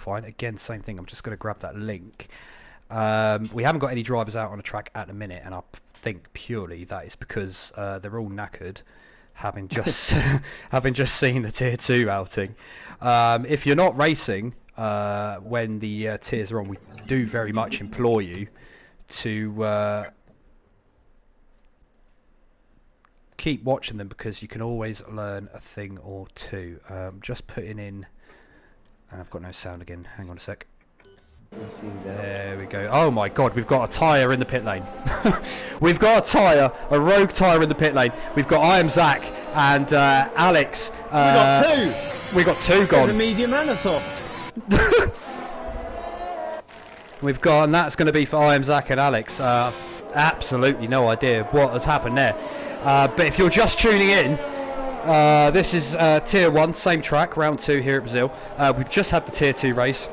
qualifying. Again, same thing. I'm just going to grab that link. We haven't got any drivers out on the track at the minute, and I think purely that is because they're all knackered, having just having just seen the Tier 2 outing. If you're not racing when the tiers are on, we do very much implore you to keep watching them, because you can always learn a thing or two. Just putting in, and I've got no sound again. Hang on a sec. There we go. Oh my god, we've got a tyre in the pit lane. We've got a tyre, a rogue tyre in the pit lane. We've got I Am Zach and Alex. We got two. We got two gone. There's a medium and a soft. We've got, and that's going to be for I Am Zach and Alex. Absolutely no idea what has happened there. But if you're just tuning in, this is Tier 1, same track, round 2 here at Brazil. We've just had the Tier 2 race.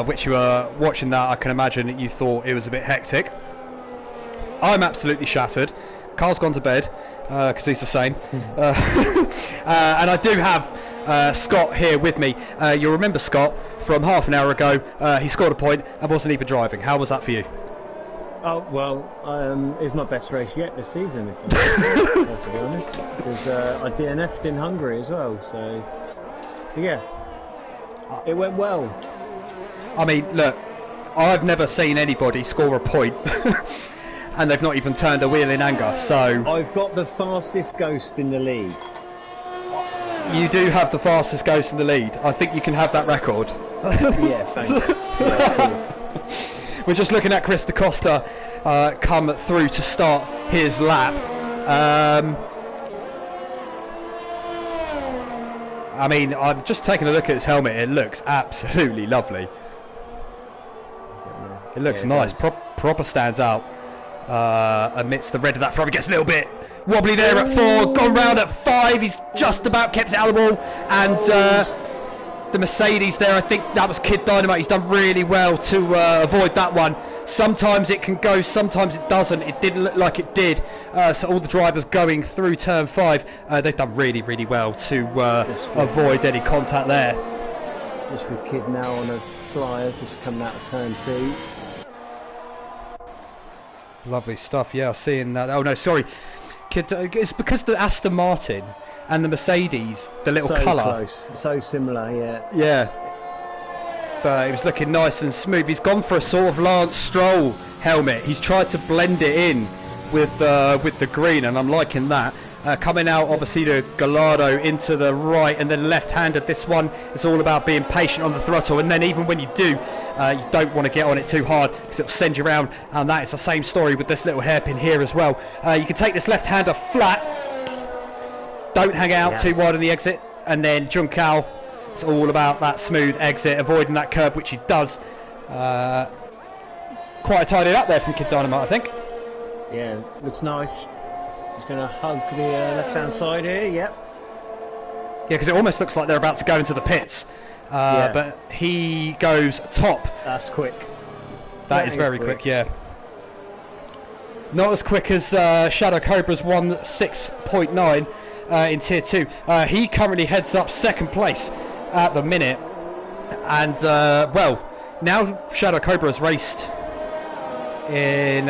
Which you were watching that, I can imagine that you thought it was a bit hectic. I'm absolutely shattered. Carl's gone to bed because he's the same. And I do have Scott here with me. You'll remember Scott from half an hour ago. He scored a point and wasn't even driving. How was that for you? Oh, well, it was my best race yet this season, if I'm to be honest. Because I DNF'd in Hungary as well, so yeah, it went well. I mean, look, I've never seen anybody score a point and they've not even turned a wheel in anger, so... I've got the fastest ghost in the league. You do have the fastest ghost in the lead. I think you can have that record. Yeah, thanks. Yeah, cool. We're just looking at Chris da Costa come through to start his lap. I mean, I'm just taking a look at his helmet. It looks absolutely lovely. It looks nice. Proper stands out amidst the red of that front. He gets a little bit wobbly there at 4. Gone round at 5. He's just about kept it out of the wall. And the Mercedes there, I think that was Kid Dynamite. He's done really well to avoid that one. Sometimes it can go, sometimes it doesn't. It didn't look like it did. So all the drivers going through turn 5, they've done really, really well to avoid any contact there. Just with Kid now on a flyer, just coming out of turn 2. Lovely stuff, yeah, seeing that. Oh no, sorry, Kid, it's because the Aston Martin and the Mercedes, the little colour. So close, so similar, yeah. Yeah. But he was looking nice and smooth. He's gone for a sort of Lance Stroll helmet. He's tried to blend it in with the green, and I'm liking that. Coming out, obviously, the Gallardo into the right, and then left-handed. This one is all about being patient on the throttle, and then even when you do, you don't want to get on it too hard because it'll send you around, and that is the same story with this little hairpin here as well. You can take this left-hander flat. Don't hang out too wide on the exit, and then Juncal, it's all about that smooth exit, avoiding that curb, which he does. Quite a tidy up there from Kid Dynamite, I think. Yeah, looks nice. He's going to hug the left-hand side here, yep. Yeah, because it almost looks like they're about to go into the pits. But he goes top. That's quick. That is very quick, yeah. Not as quick as Shadow Cobra's 1.6.9 in Tier 2. He currently heads up second place at the minute. And, well, now Shadow Cobra has raced in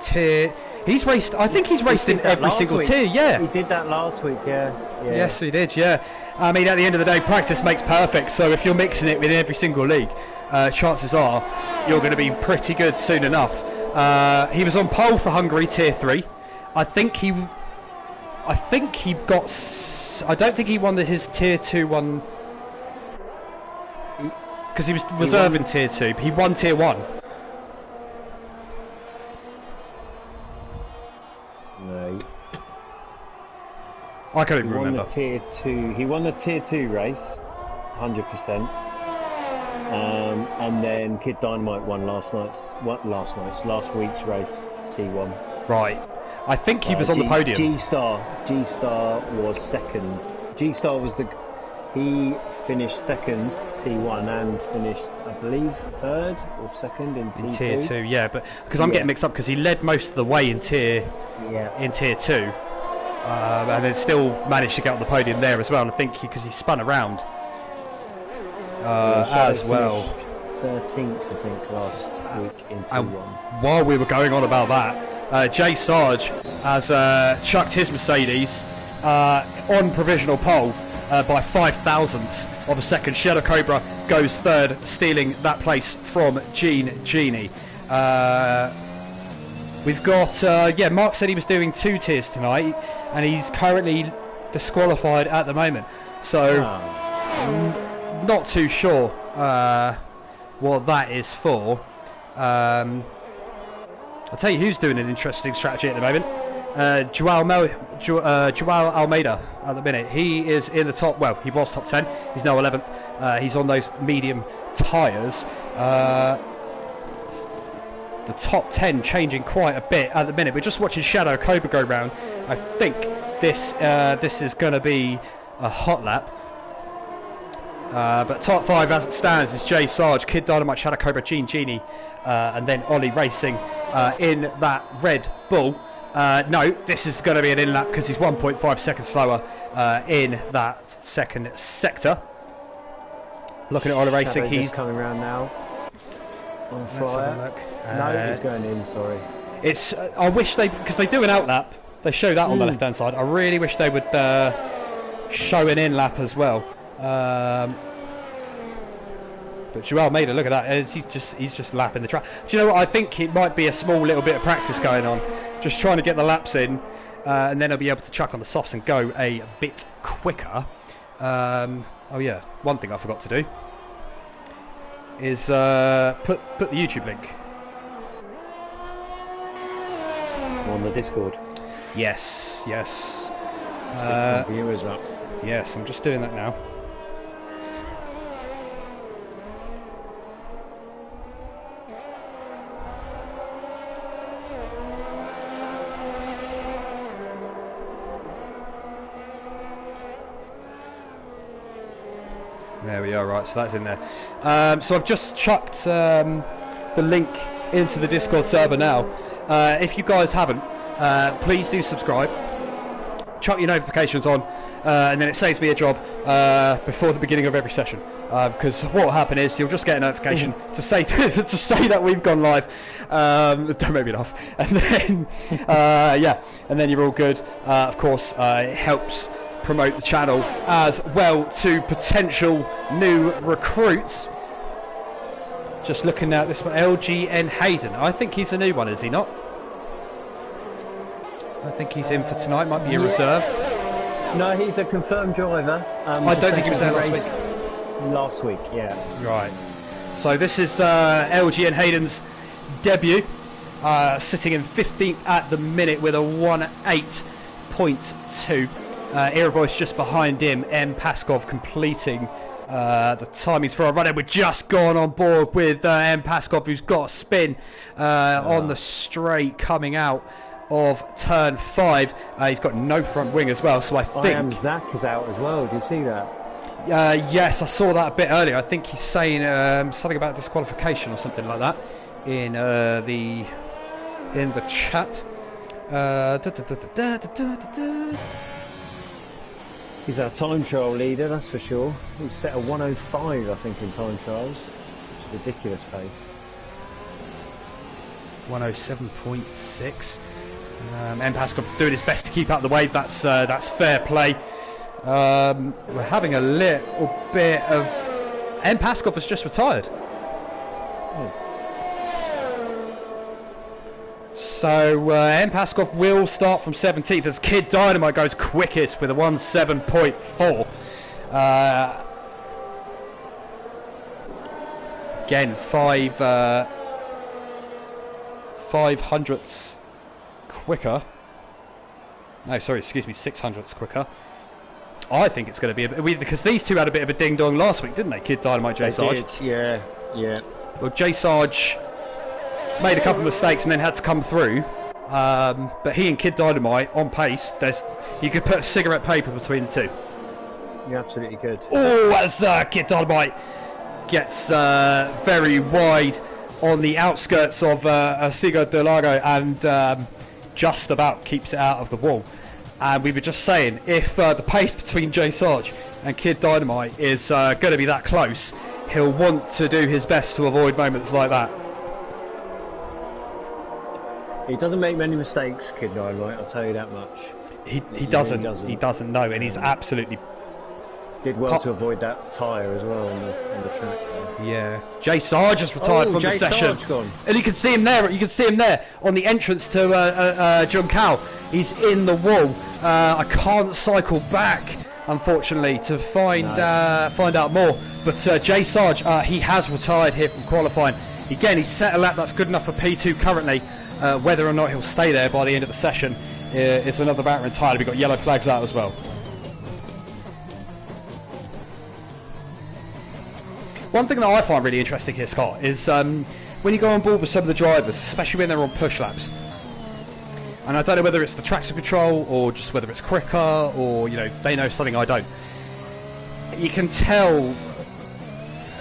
Tier... He's raced, I think he's raced in every single tier, yeah. He did that last week, yeah. Yes, he did, yeah. I mean, at the end of the day, practice makes perfect, so if you're mixing it with every single league, chances are you're going to be pretty good soon enough. He was on pole for Hungary, Tier 3. I think he got... I don't think he won his Tier 2 one... Because he was reserve in Tier 2, but he won Tier 1. No. I can't even remember. He won the Tier 2 race, 100%. And then Kid Dynamite won last week's race, T1. Right. I think he was on the podium. G-Star was second. G-Star was he finished second, T1, and finished, I believe, third or second in T2. Tier 2, yeah, but because I'm getting mixed up because he led most of the way in Tier 2, and then still managed to get on the podium there as well. And I think because he spun around as well. 13th, I think, last week in T1. While we were going on about that, Jay Sarge has chucked his Mercedes on provisional pole by 5 thousandths of a second. Shadow Cobra goes third, stealing that place from Genie. We've got, Mark said he was doing 2 tiers tonight, and he's currently disqualified at the moment. So, not too sure what that is for. I'll tell you who's doing an interesting strategy at the moment. Joao Almeida at the minute. He is in the top, well, he was top 10. He's now 11th. He's on those medium tyres. The top 10 changing quite a bit at the minute. We're just watching Shadow Cobra go round. I think this is going to be a hot lap. But top 5 as it stands is Jay Sarge, Kid Dynamite, Shadow Cobra, Genie, and then Ollie racing in that Red Bull. No, this is going to be an in lap because he's 1.5 seconds slower in that second sector. Looking at Ollie racing, he's coming around now. On fire. No, he's going in. Sorry. It's. I wish because they do an out lap. They show that on the left hand side. I really wish they would show an in lap as well. But Joel Maida, look at that. He's just lapping the track. Do you know what? I think it might be a small little bit of practice going on, just trying to get the laps in, and then he'll be able to chuck on the softs and go a bit quicker. Oh yeah, one thing I forgot to do is put the YouTube link on the Discord. Yes. Get some viewers up. Yes, I'm just doing that now. There we are, right, so that's in there. So I've just chucked the link into the Discord server now. If you guys haven't, please do subscribe. Chuck your notifications on, and then it saves me a job before the beginning of every session. Because what will happen is you'll just get a notification to say to say that we've gone live. Don't make me laugh. And then and then you're all good. Of course, it helps promote the channel as well to potential new recruits. Just looking at this one, LGN Hayden. I think he's a new one, is he not? I think he's in for tonight. Might be a reserve. No, he's a confirmed driver. I don't think he was there last week. Last week, yeah. Right. So this is LGN Hayden's debut, sitting in 15th at the minute with a 1:08.2. Iraboy's just behind him. M. Paskov completing the timings for a run. We're just gone on board with M. Paskov, who's got a spin on the straight coming out of turn 5. He's got no front wing as well, so I think Zach is out as well. Do you see that? Yes, I saw that a bit earlier. I think he's saying something about disqualification or something like that in the chat. He's our time trial leader, that's for sure. He's set a 1:05, I think, in time trials. Ridiculous pace. 1:07.6. M. Paskov doing his best to keep out the wave. That's fair play. We're having a little bit of. M. Paskov has just retired. So M. Paskov will start from 17th as Kid Dynamite goes quickest with a 1:07.4. Again, 5 hundredths quicker. No, sorry, excuse me, 6 hundredths quicker. I think it's going to be a bit, because these two had a bit of a ding dong last week, didn't they? Kid Dynamite, Jay Sarge. Yeah. Well, Jay Sarge made a couple of mistakes and then had to come through. But he and Kid Dynamite on pace. You could put a cigarette paper between the two. You absolutely could. Oh, as Kid Dynamite gets very wide on the outskirts of Sigo de Lago and just about keeps it out of the wall. And we were just saying, if the pace between Jay Sarge and Kid Dynamite is going to be that close, he'll want to do his best to avoid moments like that. He doesn't make many mistakes, Kid Dynamite, I'll tell you that much. He doesn't. He doesn't know, and he's absolutely did well to avoid that tyre as well on the track. Yeah, Jay Sarge has retired from the session, and you can see him there. You can see him there on the entrance to John Cow. He's in the wall. I can't cycle back, unfortunately, to find out more. But Jay Sarge, he has retired here from qualifying. Again, he's set a lap that's good enough for P2 currently. Whether or not he'll stay there by the end of the session is another matter entirely. We've got yellow flags out as well. One thing that I find really interesting here, Scott, is when you go on board with some of the drivers, especially when they're on push laps, and I don't know whether it's the traction control or just whether it's quicker or, you know, they know something I don't. You can tell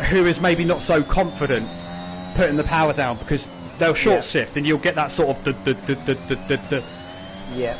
who is maybe not so confident putting the power down, because they'll short shift and you'll get that sort of Yeah.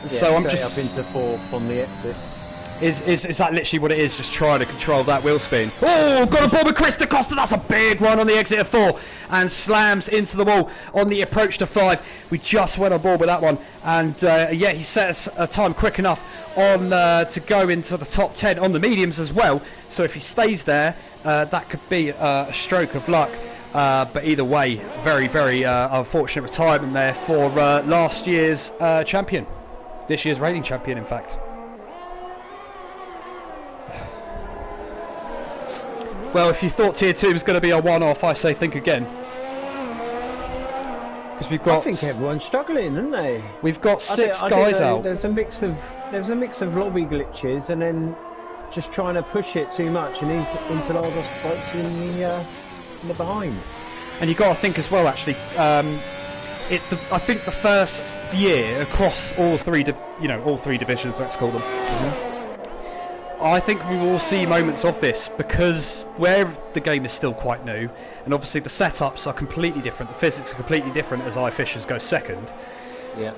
So I'm just up into four from the exits. Is that literally what it is? Just trying to control that wheel spin. Oh, got a ball with Chris DaCosta. That's a big one on the exit of 4, and slams into the wall on the approach to 5. We just went on board with that one, and yeah, he set us a time quick enough on to go into the top 10 on the mediums as well. So if he stays there, that could be a stroke of luck. But either way, very, very unfortunate retirement there for last year's champion, this year's reigning champion, in fact. Well, if you thought Tier 2 was going to be a one-off, I say think again. Because we've got... I think everyone's struggling, isn't they? We've got 6 guys out. There's a mix of lobby glitches, and then just trying to push it too much, and Interlagos spikes in the behind. And you've got to think as well, actually. I think the first year across all three divisions, let's call them. I think we will see moments of this, because where the game is still quite new, and obviously the setups are completely different, the physics are completely different as iFishers go second. Yeah.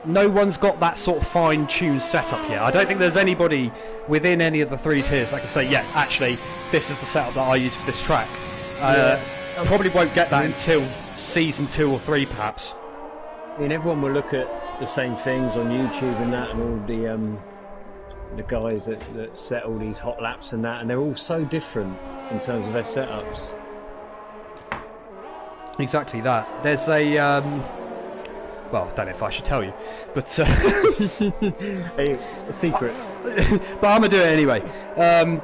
No one's got that sort of fine-tuned setup yet. I don't think there's anybody within any of the 3 tiers that can say, yeah, actually, this is the setup that I use for this track. Probably won't get that until season 2 or 3, perhaps. I mean, everyone will look at the same things on YouTube and that, and all the guys that set all these hot laps and that, and they're all so different in terms of their setups. Exactly that. There's a well, I don't know if I should tell you, but a secret. But I'm gonna do it anyway.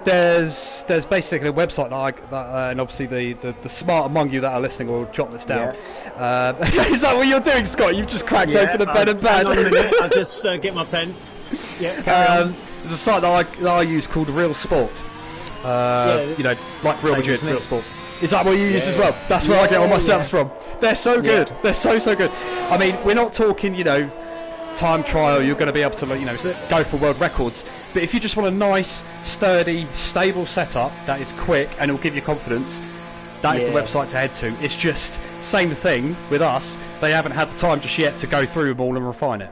There's basically a website that and obviously the smart among you that are listening will jot this down. Yeah. Is that what you're doing, Scott? You've just cracked open a pen and pad. Hang on a minute, I'll just get my pen. Yeah, carry on. There's a site that I use called Real Sport. You know, like Real Madrid, Real Sport. Is that what you use as well? That's where I get all my setups from. They're so good. They're so good. I mean, we're not talking, you know, time trial. You're going to be able to, you know, go for world records. But if you just want a nice, sturdy, stable setup that is quick and will give you confidence, that is the website to head to. It's just same thing with us. They haven't had the time just yet to go through them all and refine it.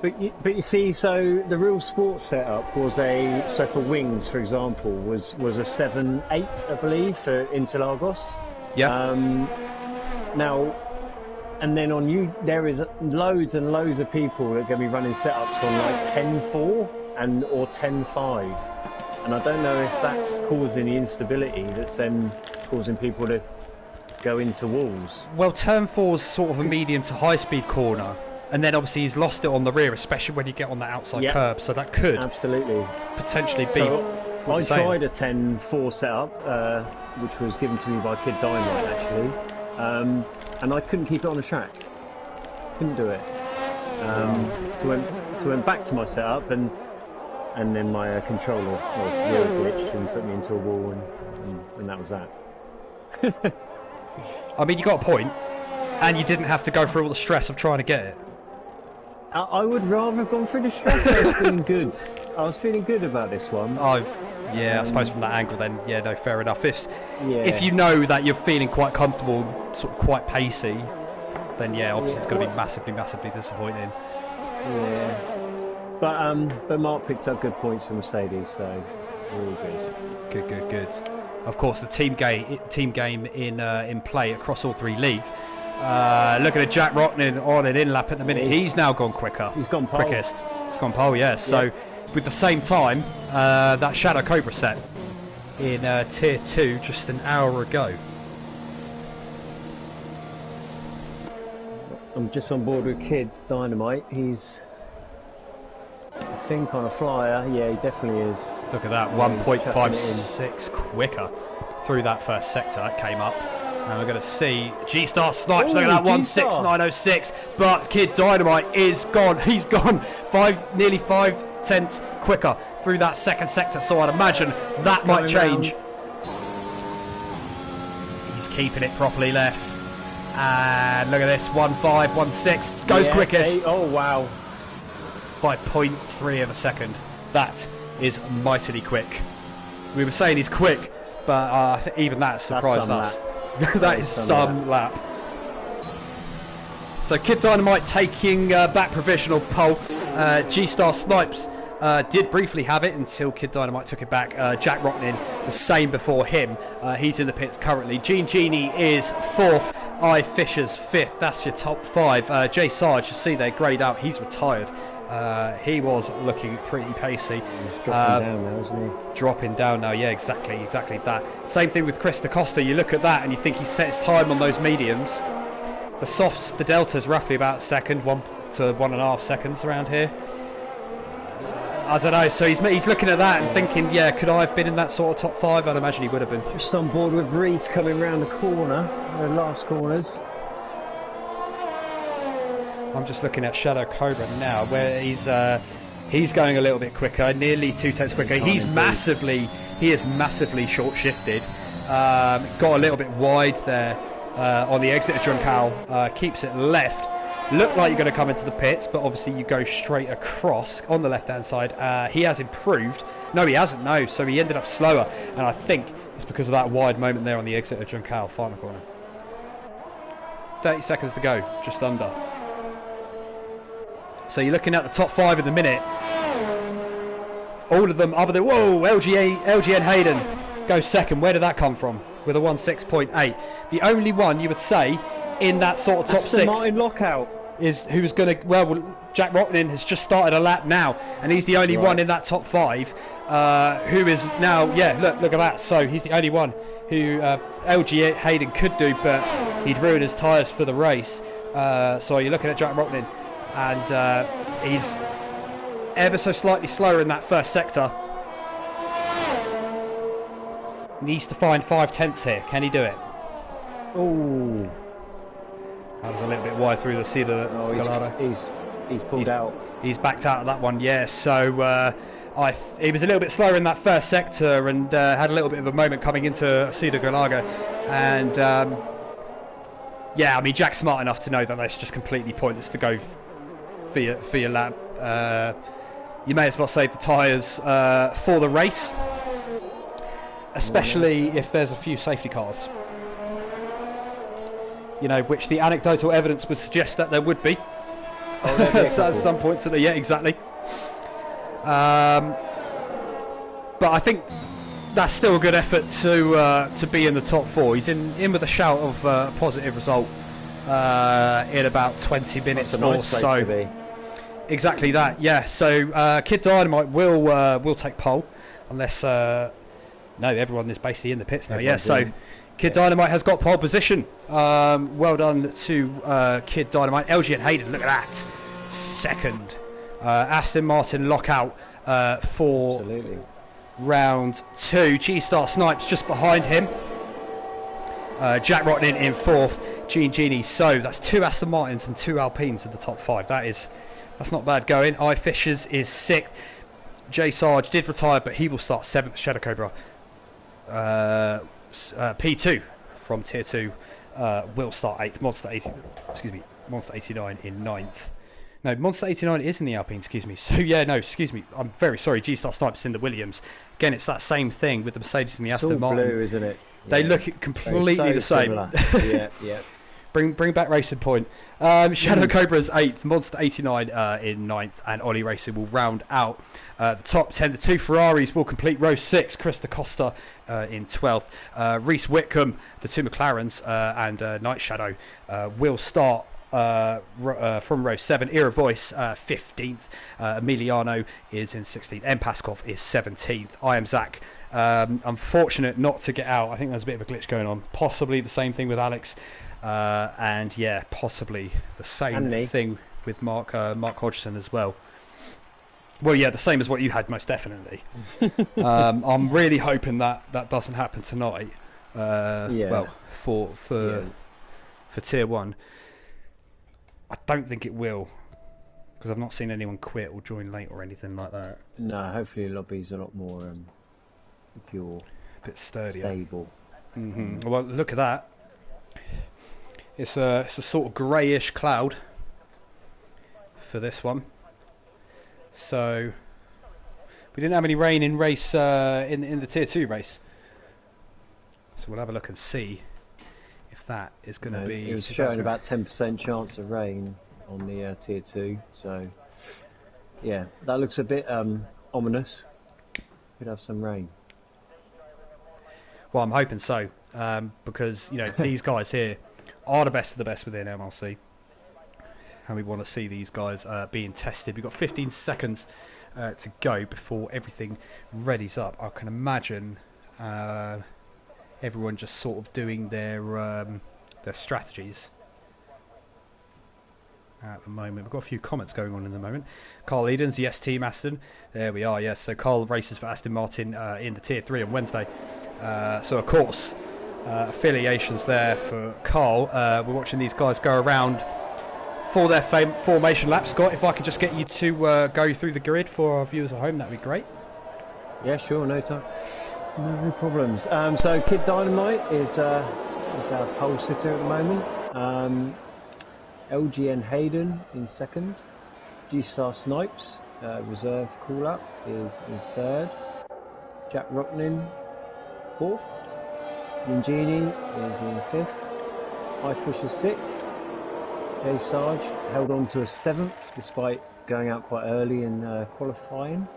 But you see, so the Real Sports setup was so for wings, for example, was a 7-8, I believe, for Interlagos. Yeah. Now, and then there is loads and loads of people that are going to be running setups on like 10-4 or 10-5, and I don't know if that's causing the instability that's then causing people to go into walls. Well, turn 4 is sort of a medium to high speed corner. And then obviously he's lost it on the rear, especially when you get on that outside curb. So that could potentially be. So I tried a 10-4 setup, which was given to me by Kid Dynamite actually, and I couldn't keep it on the track. Couldn't do it. So went back to my setup, and then my controller glitched and put me into a wall, and that was that. I mean, you got a point, and you didn't have to go through all the stress of trying to get it. I would rather have gone through the stress. I was feeling good. I was feeling good about this one. Oh, yeah, I suppose from that angle then, yeah, no, fair enough. If you know that you're feeling quite comfortable, sort of quite pacey, then yeah, obviously it's going to be massively, massively disappointing. Yeah. But Mark picked up good points for Mercedes, so we're all good. Good. Of course, the team game in play across all three leagues. Looking at Jack Rocknin on an in lap at the minute. He's now gone quicker. He's gone pole. Quickest. He's gone pole, yes. Yeah. So with the same time, that Shadow Cobra set in Tier 2 just an hour ago. I'm just on board with Kid Dynamite. He's I think on a flyer. Yeah, he definitely is. Look at that, 1.56 quicker through that first sector. That came up. And we're going to see G-Star Snipes. Look at that, 16906. But Kid Dynamite is gone. He's gone nearly 5 tenths quicker through that second sector. So I'd imagine that might change. He's keeping it properly left. And look at this, 1.516 goes quickest. Oh wow. By 0.3 of a second. That is mightily quick. We were saying he's quick, but even that surprised us. That is some lap. So Kid Dynamite taking back provisional pole. G-Star Snipes did briefly have it until Kid Dynamite took it back. Jack Rocknin the same before him. He's in the pits currently. Genie is 4th. I Fisher's 5th. That's your top 5. Jay Sarge, you see they're greyed out. He's retired. He was looking pretty pacey. He's dropping down now, isn't he? Dropping down now, yeah, exactly that. Same thing with Chris DaCosta. You look at that and you think he set his time on those mediums. The softs, the delta's roughly about a second, 1 to 1.5 seconds around here. I don't know, so he's looking at that and thinking, yeah, could I have been in that sort of top 5? I'd imagine he would have been. Just on board with Reese coming round the corner, the last corners. I'm just looking at Shadow Cobra now, where he's going a little bit quicker, nearly 2 tenths quicker. He is massively short shifted. Got a little bit wide there on the exit of Juncal. Keeps it left. Looked like you're going to come into the pits, but obviously you go straight across on the left-hand side. He has improved. No, he hasn't. No, so he ended up slower, and I think it's because of that wide moment there on the exit of Juncal, final corner. 30 seconds to go, just under. So you're looking at the top 5 in the minute. All of them other than LGN Hayden goes second. Where did that come from? With a 1.6.8. The only one you would say in that sort of top 6 Martin Lockout is who's going to. Well, Jack Rocknin has just started a lap now, and he's the only one in that top 5 who is now. Yeah, look at that. So he's the only one who LG Hayden could do, but he'd ruin his tyres for the race. So you're looking at Jack Rocknin. And he's ever so slightly slower in that first sector. Needs to find 5 tenths here. Can he do it? Oh, that was a little bit wide through the Cedar Gallardo. He's pulled out. He's backed out of that one. Yeah. So he was a little bit slower in that first sector and had a little bit of a moment coming into Cedar Gallardo. And yeah, I mean Jack's smart enough to know that that's just completely pointless to go for your lap. You may as well save the tyres for the race, especially if there's a few safety cars, you know, which the anecdotal evidence would suggest that there would be. At some point to the exactly. But I think that's still a good effort to be in the top 4. He's in with a shout of a positive result in about 20 minutes or so. Exactly that, yeah. So Kid Dynamite will take pole, unless no, everyone is basically in the pits now. Yeah, so Kid Dynamite has got pole position. Well done to Kid Dynamite. LG and Hayden, look at that, second. Aston Martin Lockout for round 2. G-Star Snipes just behind him. Jack Rocknin in 4th. Genie. So that's 2 Aston Martins and 2 Alpines in the top 5. That's not bad going. I Fishers is 6th. Jay Sarge did retire, but he will start 7th. Shadow Cobra P2 from Tier 2 will start 8th. Monster 89 in 9th. No, Monster 89 is in the Alpine, excuse me. So yeah, no, excuse me. I'm very sorry. G-Star Snipes in the Williams. Again, it's that same thing with the Mercedes and the Aston Martin. Blue, isn't it? They look completely the same. Yeah. Bring back Racing Point. Shadow Cobra's 8th, Monster 89 in 9th, and Ollie Racing will round out the top 10. The 2 Ferraris will complete row 6. Chris DaCosta in 12th. Reese Whitcomb, the 2 McLarens, and Night Shadow will start from row 7. Era Voice 15th. Emiliano is in 16th. M. Paskov is 17th. I am Zach. Unfortunate not to get out. I think there's a bit of a glitch going on. Possibly the same thing with Alex. And yeah, possibly the same thing with Mark Hodgson as well. Well, yeah, the same as what you had, most definitely. I'm really hoping that doesn't happen tonight. Well, for tier 1, I don't think it will, because I've not seen anyone quit or join late or anything like that. No, hopefully the lobby's a lot more pure, a bit sturdier, stable. Well, look at that. It's a sort of greyish cloud for this one. So we didn't have any rain in race in the tier 2 race. So we'll have a look and see if that is going to be. It was showing about 10% chance of rain on the tier 2. So yeah, that looks a bit ominous. Could have some rain. Well, I'm hoping so, because these guys here are the best of the best within MRC, and we want to see these guys being tested. We've got 15 seconds to go before everything readies up. I can imagine everyone just sort of doing their strategies at the moment. We've got a few comments going on in the moment. Carl Edens, yes, Team Aston. There we are, yes. So Carl races for Aston Martin in the tier 3 on Wednesday. So of course, affiliations there for Carl. We're watching these guys go around for their formation lap. Scott, if I could just get you to go through the grid for our viewers at home, that'd be great. Yeah, sure, no problems. So Kid Dynamite is our pole sitter at the moment. LGN Hayden in 2nd. G-Star Snipes, reserve call-up, is in 3rd. Jack Rocknin, 4th. Yingini is in 5th. Highfish is 6th. Jay Sarge held on to a 7th despite going out quite early in qualifying,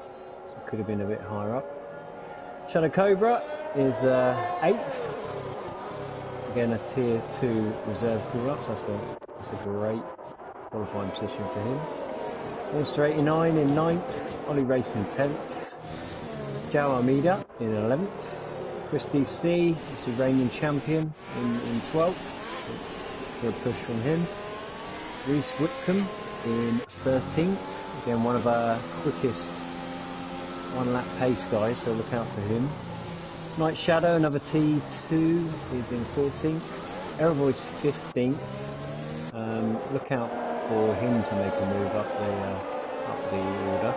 so could have been a bit higher up. Shadow Cobra is 8th. Again, a tier 2 reserve call-up, so that's a great qualifying position for him. Monster 89 in 9th. Ollie Racing 10th. Joe Armida in 11th. Christy C, the reigning champion, in 12th. For a push from him. Reese Whitcomb in 13th. Again, one of our quickest one-lap pace guys, so look out for him. Night Shadow, another T2, is in 14th. Aerovoice 15th. Look out for him to make a move up the order.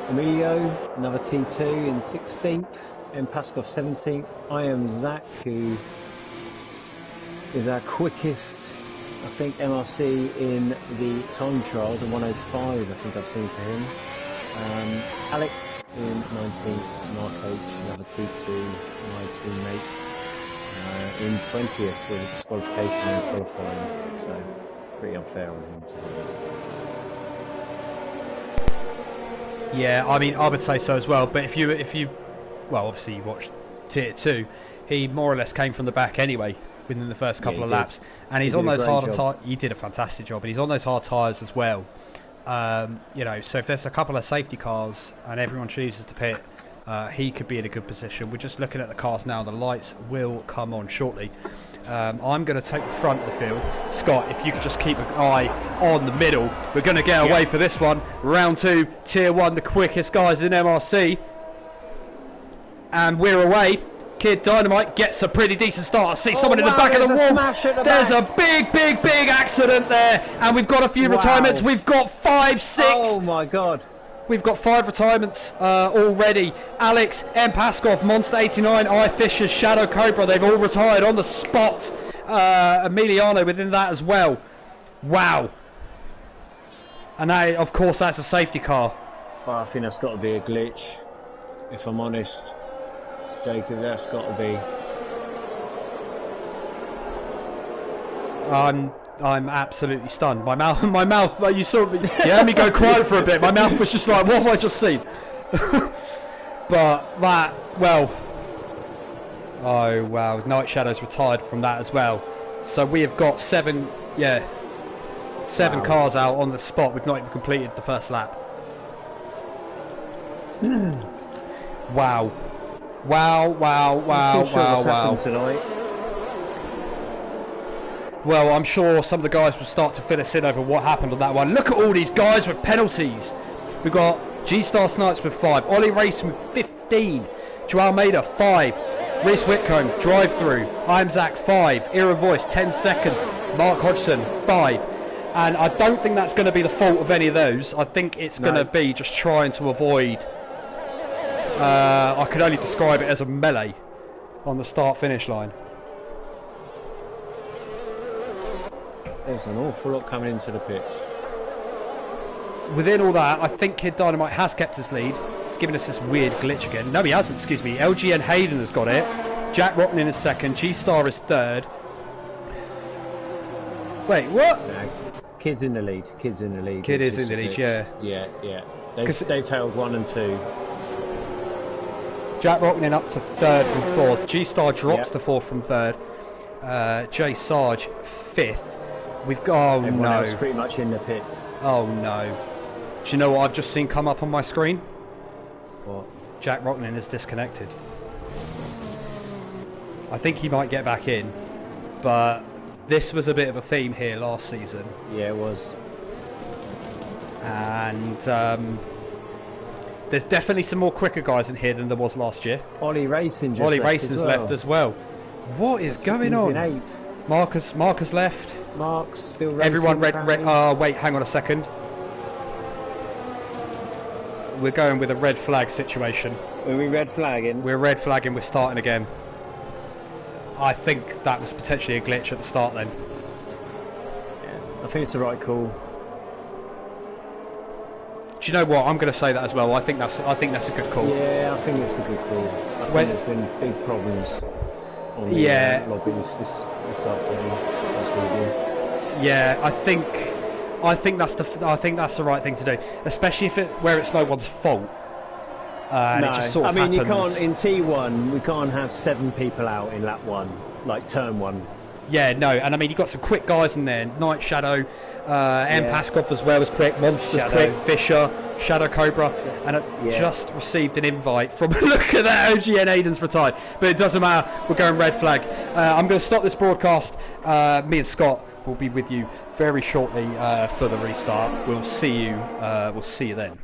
Emilio, another T2 in 16th. M. Paskov 17th. I am Zach, who is our quickest, I think, MRC in the time trials, at 105 I think I've seen for him. Alex in 19th, Mark H, another T2, my teammate, in 20th with disqualification and qualifying, so pretty unfair on him, to be honest. Yeah, I mean, I would say so as well, but if you well, obviously you watched tier 2, he more or less came from the back anyway within the first couple of laps, and he's on those harder tyres. He did a fantastic job, and he's on those hard tyres as well. So if there's a couple of safety cars and everyone chooses to pit, he could be in a good position. We're just looking at the cars now. The lights will come on shortly. I'm going to take the front of the field. Scott, if you could just keep an eye on the middle. We're going to get away for this one. Round 2, tier 1, the quickest guys in MRC. And we're away. Kid Dynamite gets a pretty decent start. I see someone in the back of the wall. There's a big accident there, and we've got a few retirements. We've got 5, 6. Oh my God. We've got 5 retirements already. Alex, M. Paskov, Monster 89, I Fisher, Shadow Cobra, they've all retired on the spot. Emiliano within that as well. Wow. And that, of course, that's a safety car. Well, I think that's got to be a glitch, if I'm honest. Jacob, that's got to be. I'm absolutely stunned. My mouth. You saw me. You heard me go quiet for a bit. My mouth was just like, what have I just seen? But that, well. Oh wow, Night Shadow's retired from that as well. So we have got seven cars out on the spot. We've not even completed the first lap. Wow. Wow. Tonight. Well, I'm sure some of the guys will start to fill us in over what happened on that one. Look at all these guys with penalties. We've got G-Star Snipes with 5, Ollie Racing with 15, Joe Almeida 5, Reese Whitcomb drive-through, I'm Zach 5, Era Voice 10 seconds, Mark Hodgson 5. And I don't think that's going to be the fault of any of those. I think it's going to be just trying to avoid. I could only describe it as a melee on the start-finish line. There's an awful lot coming into the pits. Within all that, I think Kid Dynamite has kept his lead. He's given us this weird glitch again. No, he hasn't, excuse me. LGN Hayden has got it. Jack Rotten is second. G-Star is third. Wait, what? No, Kid's in the lead. Kid is in the lead, yeah. Yeah. They've held 1 and 2. Jack Rocknin up to third from fourth. G-Star drops to fourth from third. Jay Sarge fifth. We've got, Everyone else pretty much in the pits. Oh no. Do you know what I've just seen come up on my screen? What? Jack Rocknin is disconnected. I think he might get back in, but this was a bit of a theme here last season. Yeah, it was. And there's definitely some more quicker guys in here than there was last year. Ollie Racing left as well. What is going on? In 8th. Marcus left. Mark's still racing. Everyone red. Wait, hang on a second. We're going with a red flag situation. Are we red flagging? We're red flagging. We're starting again. I think that was potentially a glitch at the start then. Yeah, I think it's the right call. Do you know what? I'm going to say that as well. I think that's a good call. Yeah, I think it's a good call. I think there's been big problems on the lobbies this afternoon. Yeah, I think that's the right thing to do, especially where it's no one's fault. And it just sort of happens. You can't in T1. We can't have 7 people out in lap 1, like turn 1. Yeah, no, and I mean you've got some quick guys in there. Night Shadow, M Paskov as well was quick. Monster's quick. Fisher, Shadow Cobra, and just received an invite from. Look at that, OGN Aiden's retired, but it doesn't matter. We're going red flag. I'm going to stop this broadcast. Me and Scott will be with you very shortly for the restart. We'll see you. We'll see you then.